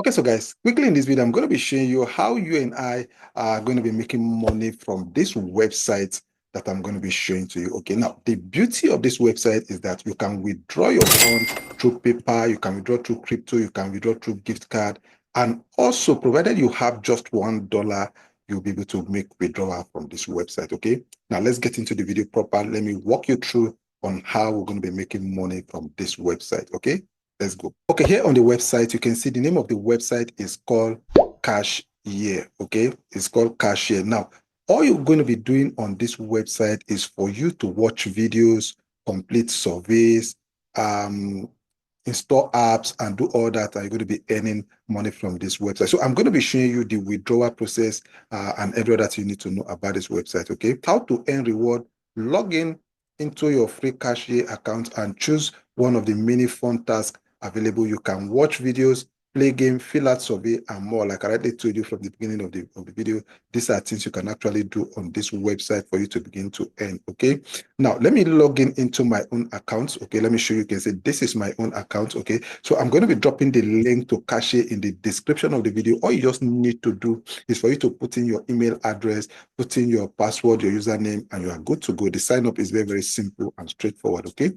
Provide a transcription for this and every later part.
Okay, so guys, quickly in this video, I'm going to be showing you how you and I are going to be making money from this website that I'm going to be showing to you. Okay, now the beauty of this website is that you can withdraw your funds through PayPal, you can withdraw through crypto, you can withdraw through gift card, and also provided you have just $1, you'll be able to make withdrawal from this website. Okay, now let's get into the video proper. Let me walk you through on how we're going to be making money from this website. Okay. Let's go. Okay, here on the website, you can see the name of the website is called CashYeah. Okay, it's called CashYeah. Now, all you're going to be doing on this website is for you to watch videos, complete surveys, install apps, and do all that. And you're going to be earning money from this website. So I'm going to be showing you the withdrawal process and every other thing you need to know about this website. Okay, how to earn reward. Log in into your free CashYeah account and choose one of the many fun tasks available. You can watch videos, play game, fill out survey, and more. Like I already told you from the beginning of the video, these are things you can actually do on this website for you to begin to earn. Okay. Now let me log in into my own account. Okay, let me show you. You can say this is my own account. Okay, so I'm going to be dropping the link to CashYeah in the description of the video. All you just need to do is for you to put in your email address, put in your password, your username, and you are good to go. The sign up is very, very simple and straightforward. Okay.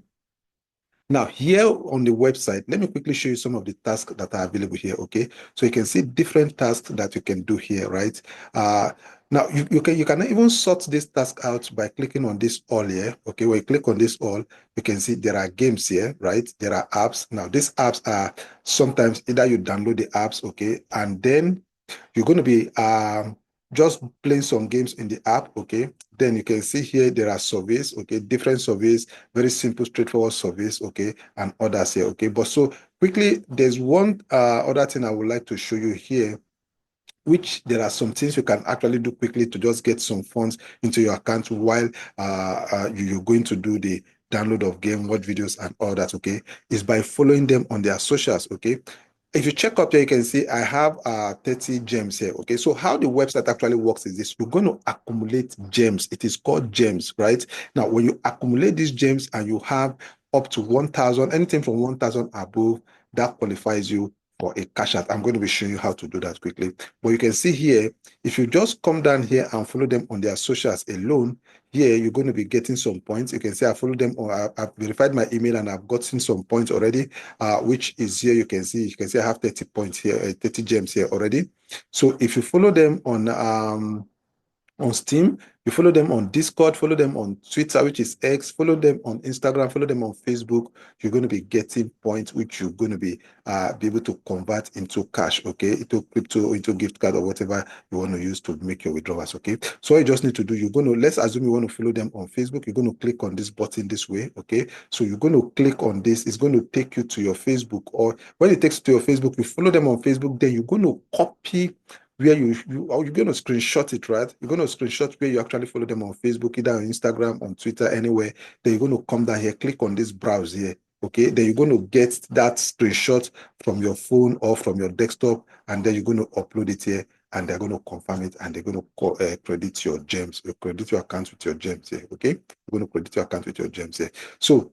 Now, here on the website, let me quickly show you some of the tasks that are available here, okay? So you can see different tasks that you can do here, right? Now, you can even sort this task out by clicking on this all here, okay? When you click on this all, you can see there are games here, right? There are apps. Now, these apps are sometimes either you download the apps, okay? And then you're going to be just playing some games in the app, okay? Then you can see here there are surveys, okay? Different surveys, very simple, straightforward surveys, okay? And others here, okay? But so quickly, there's one other thing I would like to show you here, which there are some things you can actually do quickly to just get some funds into your account while you're going to do the download of game, watch videos, and all that, okay? Is by following them on their socials, okay? If you check up here, you can see I have 30 gems here. Okay, so how the website actually works is this: you're going to accumulate gems. It is called gems, right? Now, when you accumulate these gems and you have up to 1,000, anything from 1,000 above, that qualifies you for a cash out. I'm going to be showing you how to do that quickly. But you can see here, if you just come down here and follow them on their socials alone, here you're going to be getting some points. You can see I followed them, or I've verified my email and I've gotten some points already, which is here. You can see I have 30 points here, 30 gems here already. So if you follow them on Steam, you follow them on Discord, follow them on Twitter, which is X, follow them on Instagram, follow them on Facebook, you're going to be getting points which you're going to be able to convert into cash, okay, into crypto, into gift card, or whatever you want to use to make your withdrawals, okay? So all you just need to do, you're going to, let's assume you want to follow them on Facebook, you're going to click on this button this way, okay? So you're going to click on this, it's going to take you to your Facebook, or when it takes you to your Facebook, you follow them on Facebook, then you're going to copy where you're going to screenshot it, right? You're going to screenshot where you actually follow them on Facebook, either on Instagram, on Twitter, anywhere. Then you're going to come down here, click on this browse here. Okay, then you're going to get that screenshot from your phone or from your desktop, and then you're going to upload it here, and they're going to confirm it, and they're going to credit your gems, credit your account with your gems here. Okay, you're going to credit your account with your gems here. So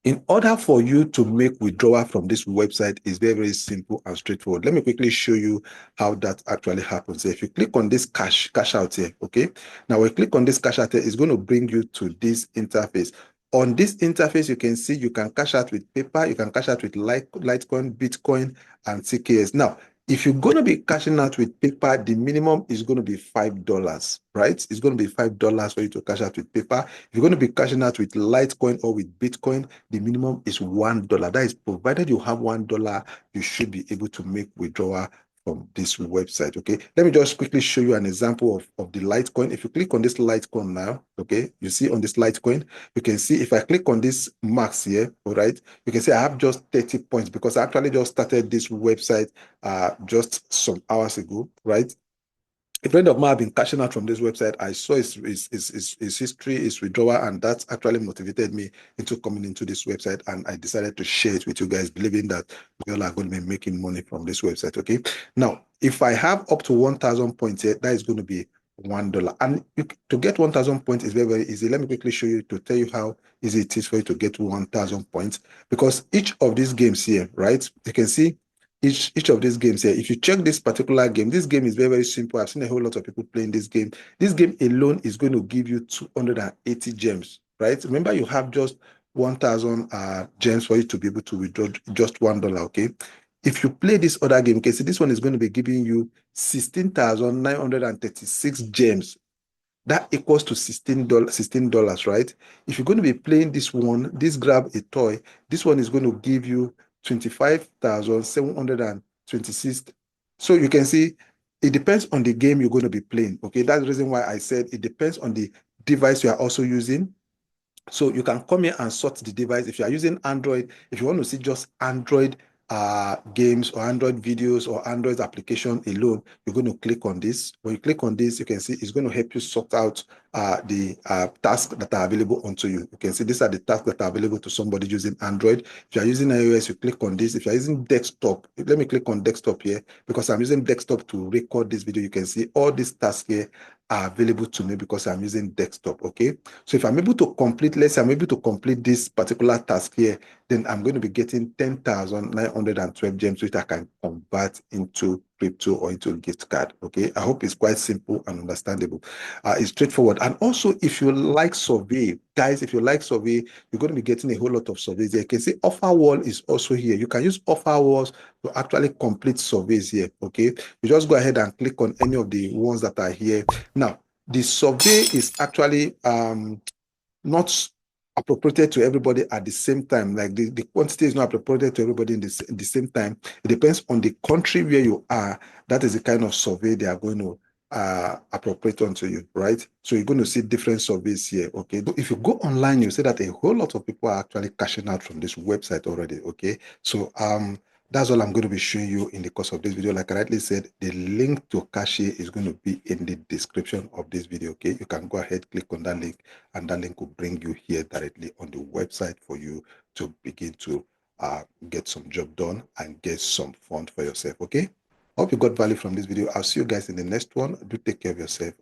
in order for you to make withdrawal from this website is very, very simple and straightforward. Let me quickly show you how that actually happens. If you click on this cash out here, okay? Now when you click on this cash out here, it's going to bring you to this interface. On this interface, you can see you can cash out with PayPal, you can cash out with Litecoin, Bitcoin, and CKS. Now, if you're going to be cashing out with PayPal, the minimum is going to be $5, right? It's going to be $5 for you to cash out with PayPal. If you're going to be cashing out with Litecoin or with Bitcoin, the minimum is $1. That is, provided you have $1, you should be able to make withdrawal from this website, okay? Let me just quickly show you an example of the Litecoin. If you click on this Litecoin now, okay, you see on this Litecoin, you can see if I click on this max here, all right, you can see I have just 30 points because I actually just started this website just some hours ago, right? A friend of mine have been cashing out from this website. I saw his history, his withdrawal, and that actually motivated me into coming into this website. And I decided to share it with you guys, believing that we all are going to be making money from this website. Okay. Now, if I have up to 1,000 points here, that is going to be $1. And to get 1,000 points is very, very easy. Let me quickly show you to tell you how easy it is for you to get 1,000 points. Because each of these games here, right, you can see each of these games here. If you check this particular game, this game is very, very simple. I've seen a whole lot of people playing this game. This game alone is going to give you 280 gems, right? Remember, you have just 1,000 gems for you to be able to withdraw just $1, okay? If you play this other game, okay, see, this one is going to be giving you 16,936 gems. That equals to $16, right? If you're going to be playing this one, this grab a toy, this one is going to give you 25,726. So you can see it depends on the game you're going to be playing. Okay, that's the reason why I said it depends on the device you are also using. So you can come here and sort the device. If you are using Android, if you want to see just Android games or Android videos or Android application alone, you're going to click on this. When you click on this, you can see it's going to help you sort out the tasks that are available onto you. You can see these are the tasks that are available to somebody using Android. If you are using iOS, you click on this. If you are using desktop, let me click on desktop here because I'm using desktop to record this video. You can see all these tasks here are available to me because I'm using desktop, okay? So if I'm able to complete, let's say I'm able to complete this particular task here, then I'm going to be getting 10,912 gems, which I can convert into crypto or into a gift card, okay? I hope it's quite simple and understandable. It's straightforward. And also, if you like survey, guys, if you like survey, you're going to be getting a whole lot of surveys here. You can see offer wall is also here. You can use offer walls to actually complete surveys here, okay? You just go ahead and click on any of the ones that are here. Now, the survey is actually not appropriated to everybody at the same time. Like the quantity is not appropriated to everybody in the same time. It depends on the country where you are. That is the kind of survey they are going to appropriate onto you, right? So you're going to see different surveys here, okay? So if you go online, you see that a whole lot of people are actually cashing out from this website already, okay? So that's all I'm going to be showing you in the course of this video. Like I rightly said, the link to CashYeah is going to be in the description of this video, okay? You can go ahead, click on that link, and that link will bring you here directly on the website for you to begin to get some job done and get some fun for yourself, okay? Hope you got value from this video. I'll see you guys in the next one. Do take care of yourself